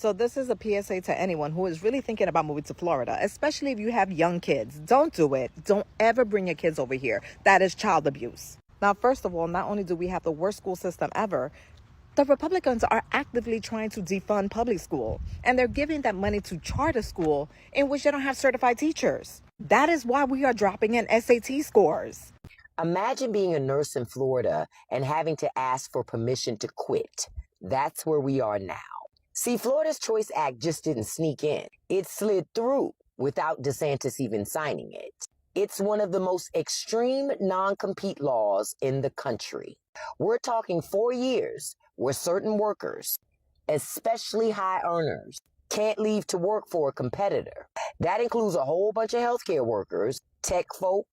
So this is a PSA to anyone who is really thinking about moving to Florida, especially if you have young kids. Don't do it. Don't ever bring your kids over here. That is child abuse. Now, first of all, not only do we have the worst school system ever, the Republicans are actively trying to defund public school, and they're giving that money to charter school in which they don't have certified teachers. That is why we are dropping in SAT scores. Imagine being a nurse in Florida and having to ask for permission to quit. That's where we are now. See, Florida's Choice Act just didn't sneak in. It slid through without DeSantis even signing it. It's one of the most extreme non-compete laws in the country. We're talking 4 years where certain workers, especially high earners, can't leave to work for a competitor. That includes a whole bunch of healthcare workers, tech folk,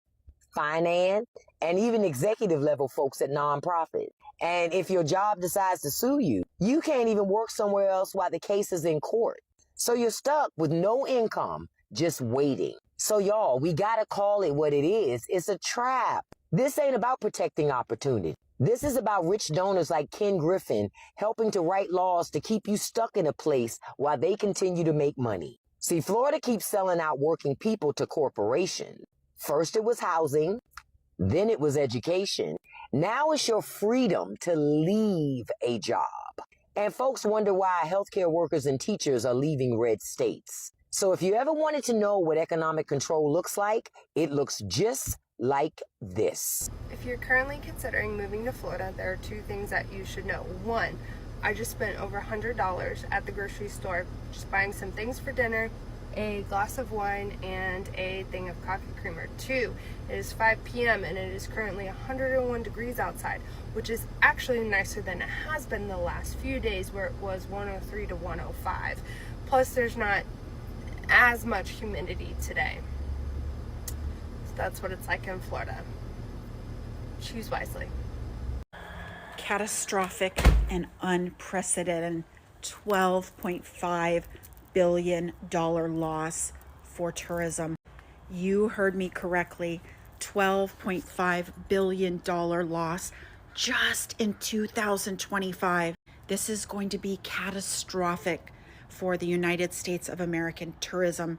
finance, and even executive level folks at nonprofits. And if your job decides to sue you, you can't even work somewhere else while the case is in court. So you're stuck with no income, just waiting. So y'all, we gotta call it what it is. It's a trap. This ain't about protecting opportunity. This is about rich donors like Ken Griffin helping to write laws to keep you stuck in a place while they continue to make money. See, Florida keeps selling out working people to corporations. First it was housing, then it was education. Now it's your freedom to leave a job. And folks wonder why healthcare workers and teachers are leaving red states. So if you ever wanted to know what economic control looks like, it looks just like this. If you're currently considering moving to Florida, there are 2 things that you should know. 1, I just spent over $100 at the grocery store just buying some things for dinner, a glass of wine, and a thing of coffee creamer. 2, it is 5 p.m. and it is currently 101 degrees outside, which is actually nicer than it has been the last few days where it was 103 to 105. Plus there's not as much humidity today. So that's what it's like in Florida. Choose wisely. Catastrophic and unprecedented $12.5 billion loss for tourism. You heard me correctly. $12.5 billion loss just in 2025. This is going to be catastrophic for the United States of American tourism.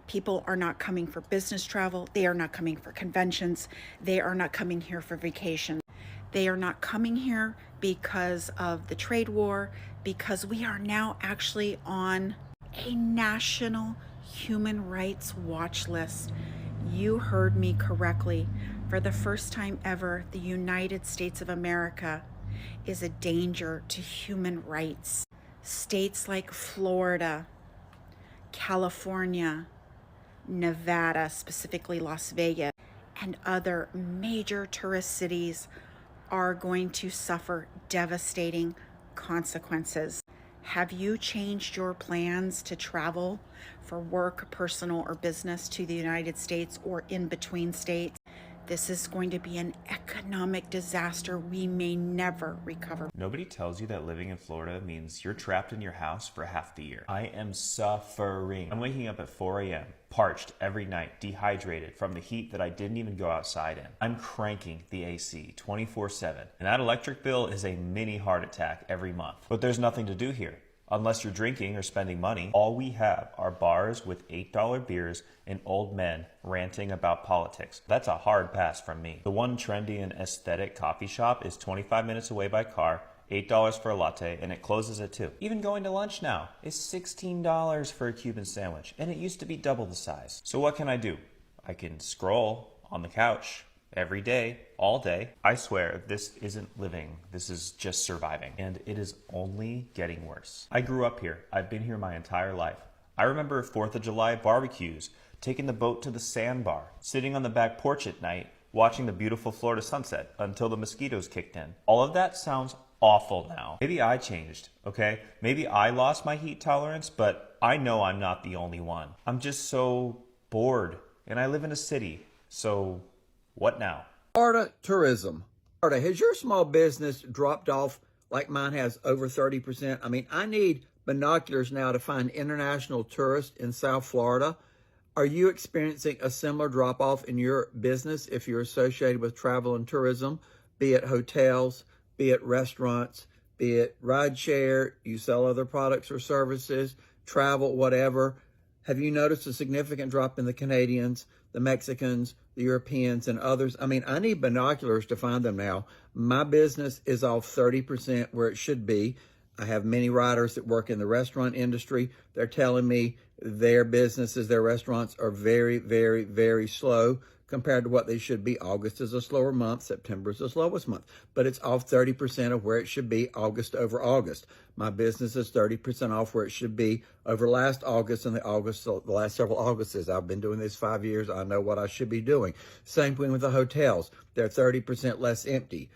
People are not coming for business travel. They are not coming for conventions. They are not coming here for vacation. They are not coming here because of the trade war, because we are now actually on a national human rights watch list. You heard me correctly. For the first time ever, the United States of America is a danger to human rights. States like Florida, California, Nevada, specifically Las Vegas, and other major tourist cities are going to suffer devastating consequences. Have you changed your plans to travel for work, personal, or business to the United States or in between states? This is going to be an economic disaster we may never recover. Nobody tells you that living in Florida means you're trapped in your house for half the year. I am suffering. I'm waking up at 4 a.m., parched every night, dehydrated from the heat that I didn't even go outside in. I'm cranking the AC 24/7, and that electric bill is a mini heart attack every month. But there's nothing to do here. Unless you're drinking or spending money, all we have are bars with $8 beers and old men ranting about politics. That's a hard pass from me. The one trendy and aesthetic coffee shop is 25 minutes away by car, $8 for a latte, and it closes at 2. Even going to lunch now is $16 for a Cuban sandwich, and it used to be double the size. So what can I do? I can scroll on the couch every day, all day. I swear, this isn't living. This is just surviving. And it is only getting worse. I grew up here. I've been here my entire life. I remember 4th of July barbecues, taking the boat to the sandbar, sitting on the back porch at night, watching the beautiful Florida sunset until the mosquitoes kicked in. All of that sounds awful now. Maybe I changed, okay? Maybe I lost my heat tolerance, but I know I'm not the only one. I'm just so bored, and I live in a city, so what now? Florida tourism. Florida, has your small business dropped off like mine has over 30%? I mean, I need binoculars now to find international tourists in South Florida. Are you experiencing a similar drop-off in your business if you're associated with travel and tourism, be it hotels, be it restaurants, be it rideshare, you sell other products or services, travel, whatever. Have you noticed a significant drop in the Canadians, the Mexicans, the Europeans, and others? I mean, I need binoculars to find them now. My business is off 30% where it should be. I have many riders that work in the restaurant industry. They're telling me their businesses, their restaurants are very, very, very slow compared to what they should be. August is a slower month. September is the slowest month, but it's off 30% of where it should be August over August. My business is 30% off where it should be over last August and the last several Augusts. I've been doing this 5 years. I know what I should be doing. Same thing with the hotels. They're 30% less empty.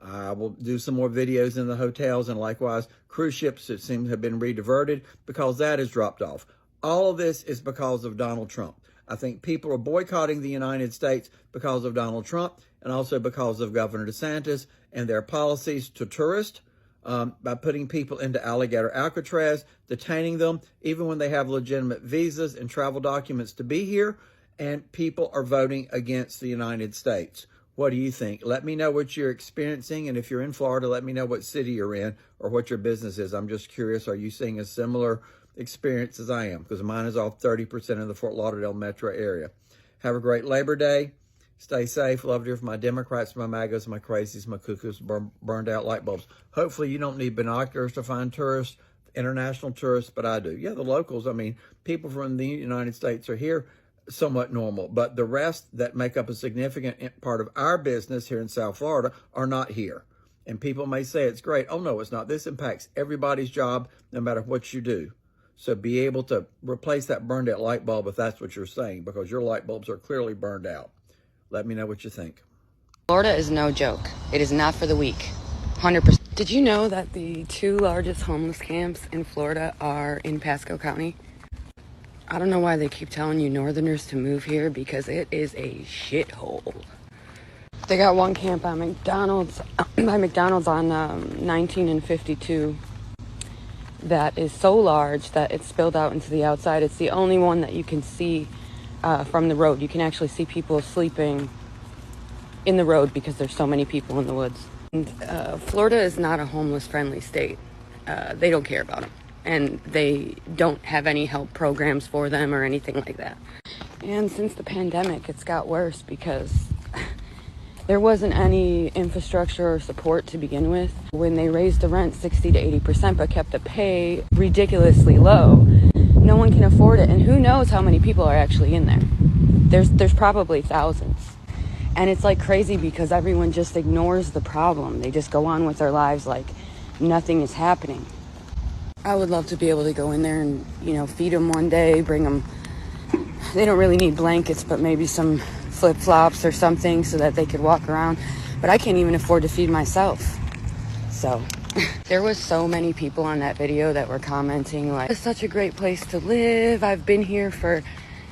I will do some more videos in the hotels, and likewise cruise ships that seem to have been rediverted because that has dropped off. All of this is because of Donald Trump. I think people are boycotting the United States because of Donald Trump and also because of Governor DeSantis and their policies to tourists by putting people into alligator Alcatraz, detaining them even when they have legitimate visas and travel documents to be here, and people are voting against the United States. What do you think? Let me know what you're experiencing, and if you're in Florida, let me know what city you're in or what your business is. I'm just curious, are you seeing a similar experience as I am? Because mine is off 30% in the Fort Lauderdale metro area. Have a great Labor Day. Stay safe. Love to hear from my Democrats, my MAGAs, my crazies, my cuckoos, burned out light bulbs. Hopefully you don't need binoculars to find tourists, international tourists, but I do. Yeah, the locals, I mean, people from the United States are here, somewhat normal, but the rest that make up a significant part of our business here in South Florida are not here. And people may say it's great. Oh, no, it's not. This impacts everybody's job, no matter what you do. So be able to replace that burned out light bulb if that's what you're saying, because your light bulbs are clearly burned out. Let me know what you think. Florida is no joke. It is not for the weak. 100%. Did you know that the 2 largest homeless camps in Florida are in Pasco County? I don't know why they keep telling you northerners to move here, because it is a shithole. They got one camp by McDonald's on 19 and 52 that is so large that it's spilled out into the outside. It's the only one that you can see from the road. You can actually see people sleeping in the road because there's so many people in the woods. And, Florida is not a homeless-friendly state. They don't care about them. And they don't have any help programs for them or anything like that. And since the pandemic, it's got worse because there wasn't any infrastructure or support to begin with. When they raised the rent 60 to 80% but kept the pay ridiculously low, no one can afford it. And who knows how many people are actually in there. There's probably thousands. And it's like crazy because everyone just ignores the problem. They just go on with their lives like nothing is happening. I would love to be able to go in there and, feed them one day, bring them, they don't really need blankets, but maybe some flip-flops or something so that they could walk around. But I can't even afford to feed myself. So there was so many people on that video that were commenting like, it's such a great place to live. I've been here for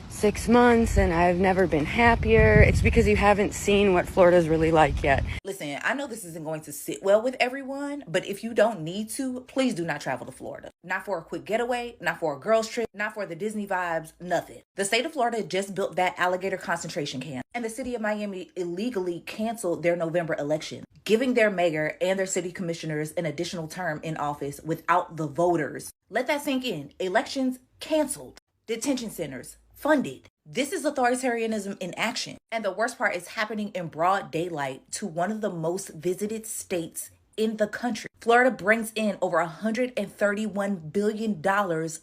6 months and I've never been happier. It's because you haven't seen what Florida's really like yet. Listen, I know this isn't going to sit well with everyone, but if you don't need to, please do not travel to Florida. Not for a quick getaway, not for a girls trip, not for the Disney vibes, nothing. The state of Florida just built that alligator concentration camp, and the city of Miami illegally canceled their November election, giving their mayor and their city commissioners an additional term in office without the voters. Let that sink in. Elections canceled. Detention centers funded. This is authoritarianism in action. And the worst part is happening in broad daylight to one of the most visited states in the country. Florida brings in over $131 billion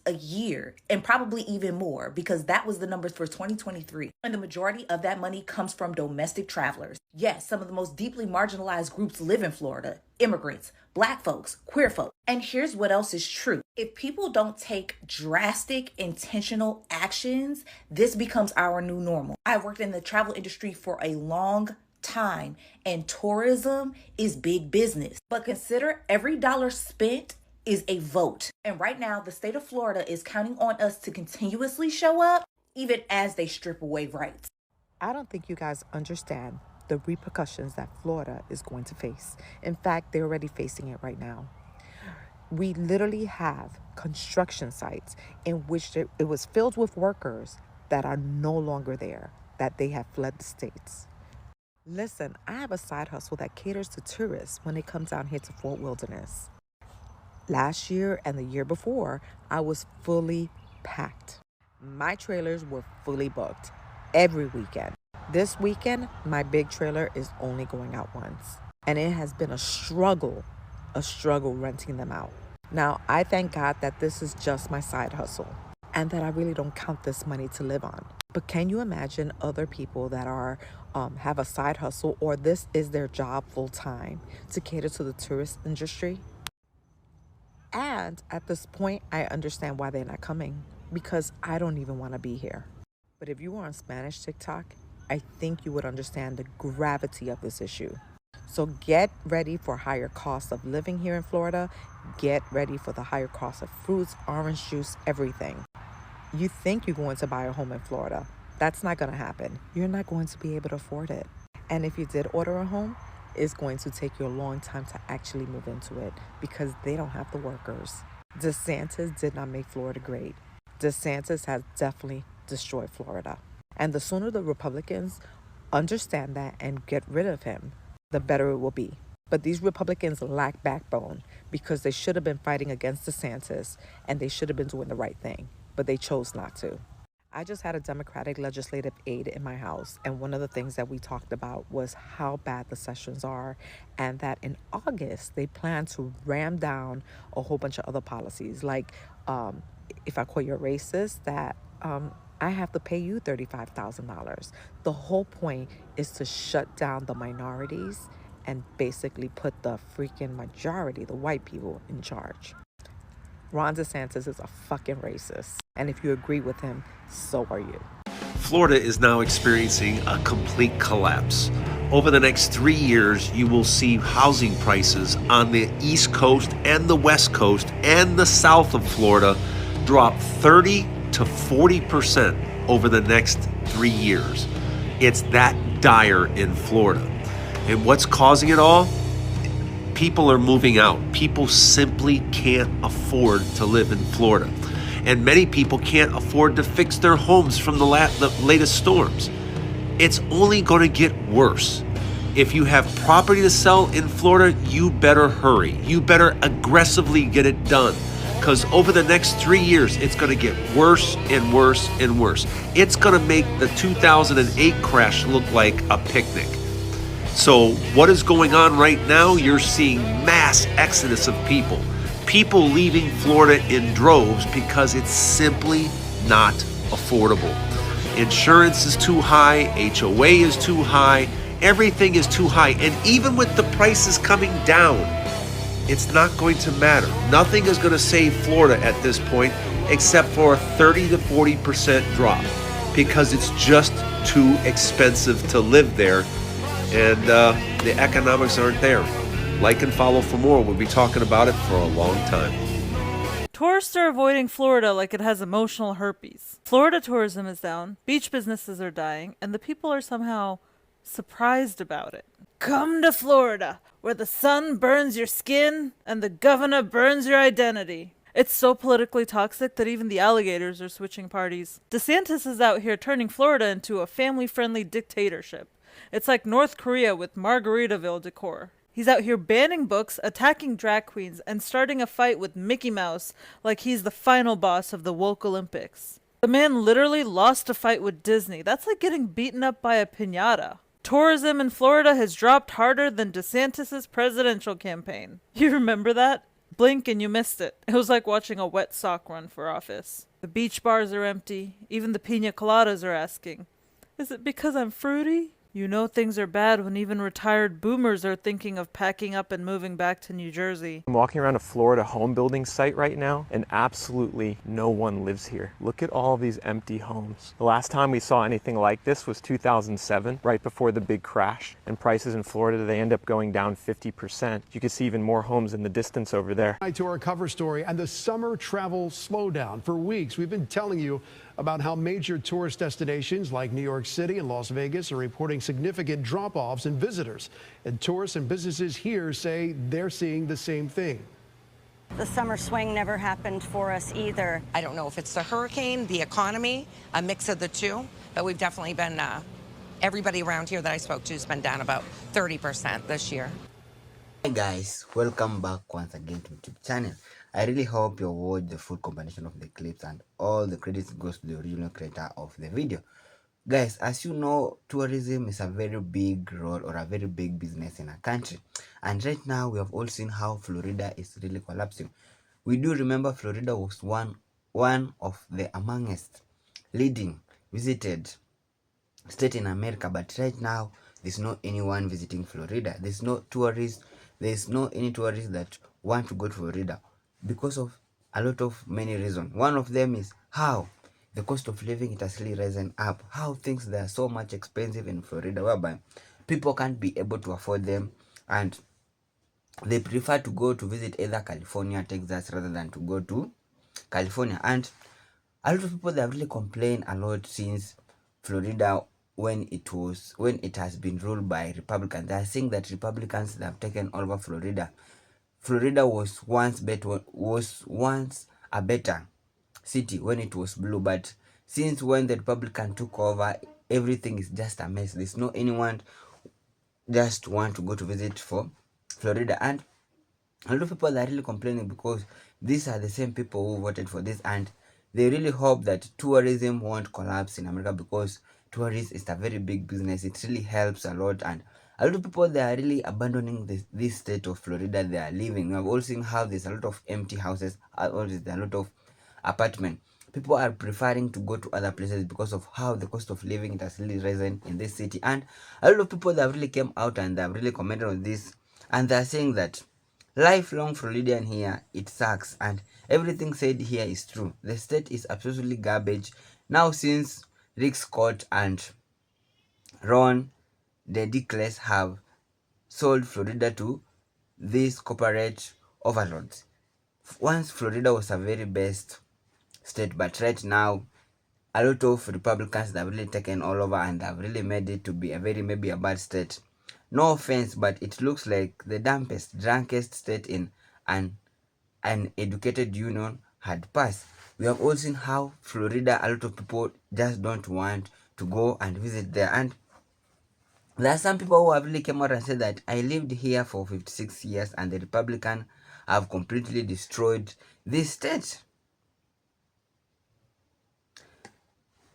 a year, and probably even more, because that was the numbers for 2023. And the majority of that money comes from domestic travelers. Yes, some of the most deeply marginalized groups live in Florida: immigrants, Black folks, queer folks. And here's what else is true. If people don't take drastic, intentional actions, this becomes our new normal. I've worked in the travel industry for a long time, and tourism is big business. But consider every dollar spent is a vote. And right now, the state of Florida is counting on us to continuously show up, even as they strip away rights. I don't think you guys understand the repercussions that Florida is going to face. In fact, they're already facing it right now. We literally have construction sites in which it was filled with workers that are no longer there, that they have fled the states. Listen, I have a side hustle that caters to tourists when they come down here to Fort Wilderness. Last year and the year before, I was fully packed. My trailers were fully booked every weekend. This weekend, my big trailer is only going out once. And it has been a struggle renting them out. Now, I thank God that this is just my side hustle and that I really don't count this money to live on. But can you imagine other people that are have a side hustle or this is their job full time to cater to the tourist industry? And at this point, I understand why they're not coming because I don't even want to be here. But if you were on Spanish TikTok, I think you would understand the gravity of this issue. So get ready for higher costs of living here in Florida. Get ready for the higher cost of fruits, orange juice, everything. You think you're going to buy a home in Florida. That's not going to happen. You're not going to be able to afford it. And if you did order a home, it's going to take you a long time to actually move into it because they don't have the workers. DeSantis did not make Florida great. DeSantis has definitely destroyed Florida. And the sooner the Republicans understand that and get rid of him, the better it will be. But these Republicans lack backbone because they should have been fighting against DeSantis and they should have been doing the right thing, but they chose not to. I just had a Democratic legislative aide in my house, and one of the things that we talked about was how bad the sessions are, and that in August they plan to ram down a whole bunch of other policies, like if I call you a racist, that I have to pay you $35,000. The whole point is to shut down the minorities and basically put the freaking majority, the white people, in charge. Ron DeSantis is a fucking racist. And if you agree with him, so are you. Florida is now experiencing a complete collapse. Over the next 3 years, you will see housing prices on the East Coast and the West Coast and the south of Florida drop 30 to 40% over the next 3 years. It's that dire in Florida. And what's causing it all? People are moving out. People simply can't afford to live in Florida. And many people can't afford to fix their homes from the latest storms. It's only going to get worse. If you have property to sell in Florida, you better hurry. You better aggressively get it done. Because over the next 3 years, it's going to get worse and worse and worse. It's going to make the 2008 crash look like a picnic. So what is going on right now? You're seeing mass exodus of people. People leaving Florida in droves because it's simply not affordable. Insurance is too high, HOA is too high, everything is too high. And even with the prices coming down, it's not going to matter. Nothing is going to save Florida at this point except for a 30 to 40% drop because it's just too expensive to live there. And the economics aren't there. Like and follow for more. We'll be talking about it for a long time. Tourists are avoiding Florida like it has emotional herpes. Florida tourism is down, beach businesses are dying, and the people are somehow surprised about it. Come to Florida, where the sun burns your skin and the governor burns your identity. It's so politically toxic that even the alligators are switching parties. DeSantis is out here turning Florida into a family-friendly dictatorship. It's like North Korea with Margaritaville decor. He's out here banning books, attacking drag queens, and starting a fight with Mickey Mouse like he's the final boss of the woke Olympics. The man literally lost a fight with Disney. That's like getting beaten up by a piñata. Tourism in Florida has dropped harder than DeSantis' presidential campaign. You remember that? Blink and you missed it. It was like watching a wet sock run for office. The beach bars are empty. Even the piña coladas are asking, is it because I'm fruity? You know things are bad when even retired boomers are thinking of packing up and moving back to New Jersey. I'm walking around a Florida home building site right now, and absolutely no one lives here. Look at all these empty homes. The last time we saw anything like this was 2007, right before the big crash. And prices in Florida, they end up going down 50%. You can see even more homes in the distance over there. To our cover story and the summer travel slowdown. For weeks, we've been telling you about how major tourist destinations like New York City and Las Vegas are reporting significant drop-offs in visitors. And tourists and businesses here say they're seeing the same thing. The summer swing never happened for us either. I don't know if it's the hurricane, the economy, a mix of the two, but we've definitely been, everybody around here that I spoke to has been down about 30% this year. Hey guys, welcome back once again to YouTube channel. I really hope you watch the full combination of the clips and all the credits goes to the original creator of the video. Guys, as you know, tourism is a very big role or a very big business in a country. And right now we have all seen how Florida is really collapsing. We do remember Florida was one of the amongst leading visited state in America, but right now there's no anyone visiting Florida. There's no tourists. There's no any tourists that want to go to Florida because of a lot of many reasons. One of them is how the cost of living it has really risen up. How things they are so much expensive in Florida, whereby people can't be able to afford them, and they prefer to go to visit either California, Texas, rather than to go to California. And a lot of people they have really complained a lot since Florida when it has been ruled by Republicans. They are saying that Republicans have taken over Florida. Florida was once a better city when it was blue, but since when the Republican took over, everything is just a mess. There's no anyone just want to go to visit for Florida. And a lot of people are really complaining because these are the same people who voted for this, and they really hope that tourism won't collapse in America, because tourism is a very big business. It really helps a lot, and a lot of people they are really abandoning this state of Florida they are living. We have all seen how there's a lot of empty houses, or there's a lot of apartment. People are preferring to go to other places because of how the cost of living it has really risen in this city. And a lot of people that really came out and they have really commented on this, and they're saying that lifelong Floridian here, it sucks, and everything said here is true. The state is absolutely garbage. Now, since Rick Scott and Ron DeDicles have sold Florida to these corporate overlords. Once Florida was a very best state, but right now a lot of Republicans have really taken all over and have really made it to be a very maybe a bad state. No offense, but it looks like the dumbest, drunkest state in an educated union had passed. We have all seen how Florida, a lot of people just don't want to go and visit there. And there are some people who have really come out and said that I lived here for 56 years and the Republican have completely destroyed this state.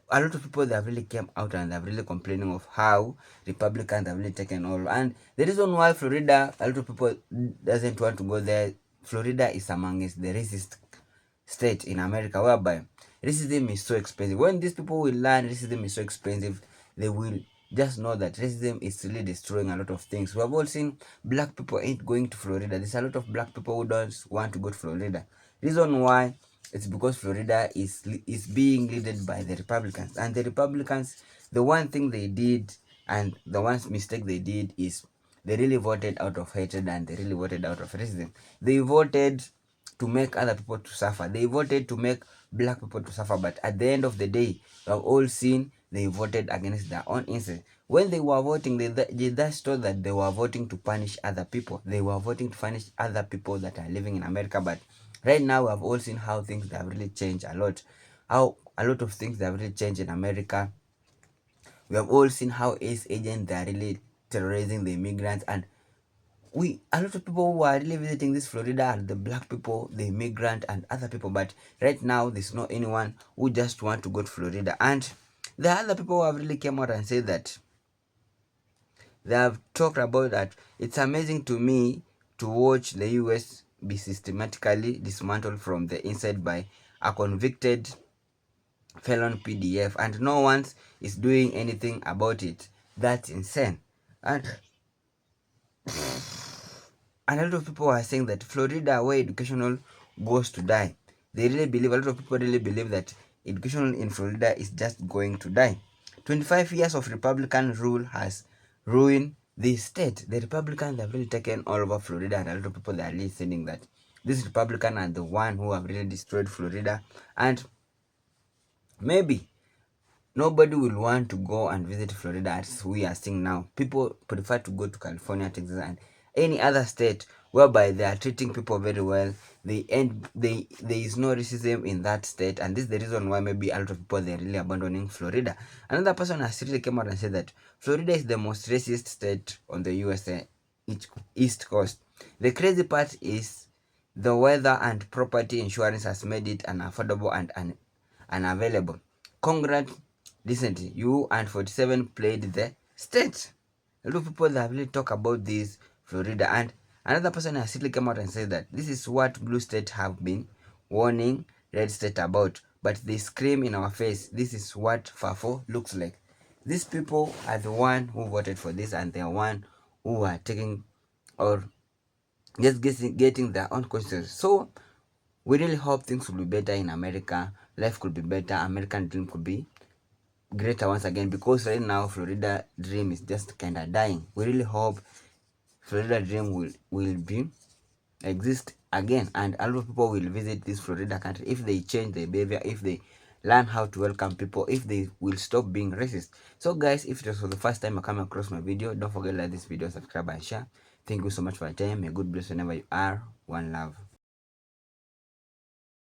A lot of people that have really came out and have really complaining of how Republicans have really taken all. And the reason why Florida, a lot of people doesn't want to go there, Florida is amongst the racist state in America, whereby racism is so expensive. When these people will learn racism is so expensive, they will just know that racism is really destroying a lot of things. We have all seen black people ain't going to Florida. There's a lot of black people who don't want to go to Florida. Reason why, it's because Florida is being led by the Republicans, and the Republicans, the one thing they did and the one mistake they did is they really voted out of hatred and they really voted out of racism. They voted to make other people to suffer. They voted to make black people to suffer, but at the end of the day, we have all seen they voted against their own interest. When they were voting, they just thought that they were voting to punish other people. They were voting to punish other people that are living in America, but right now we have all seen how things have really changed a lot. How a lot of things have really changed in America. We have all seen how ACE agents they are really terrorizing the immigrants, and a lot of people who are really visiting this Florida are the black people, the immigrant, and other people. But right now, there's not anyone who just want to go to Florida. And the other people who have really came out and said that they have talked about that. It's amazing to me to watch the US be systematically dismantled from the inside by a convicted felon PDF, and no one is doing anything about it. That's insane. And a lot of people are saying that Florida, where educational goes to die, they really believe, a lot of people really believe that education in Florida is just going to die. 25 years of Republican rule has ruined this state. The Republicans have really taken all over Florida, and a lot of people are really saying that this Republican are the one who have really destroyed Florida. And maybe nobody will want to go and visit Florida as we are seeing now. People prefer to go to California, Texas, and any other state whereby they are treating people very well. There is no racism in that state, and this is the reason why maybe a lot of people they're really abandoning Florida. Another person has really came out and said that Florida is the most racist state on the USA East Coast. The crazy part is the weather and property insurance has made it unaffordable and unavailable. Congrats, recently you and 47 played the state. A lot of people that really talk about this Florida, and another person has simply come out and said that this is what blue state have been warning red state about, but they scream in our face. This is what Fafo looks like. These people are the one who voted for this, and they are one who are taking or just getting their own questions. So we really hope things will be better in America. Life could be better. American dream could be greater once again, because right now Florida dream is just kind of dying. We really hope Florida dream will be exist again, and a lot of people will visit this Florida country if they change their behavior, if they learn how to welcome people, if they will stop being racist. So guys, if it was for the first time I come across my video, don't forget to like this video, subscribe and share. Thank you so much for your time. May God bless whenever you are. One love.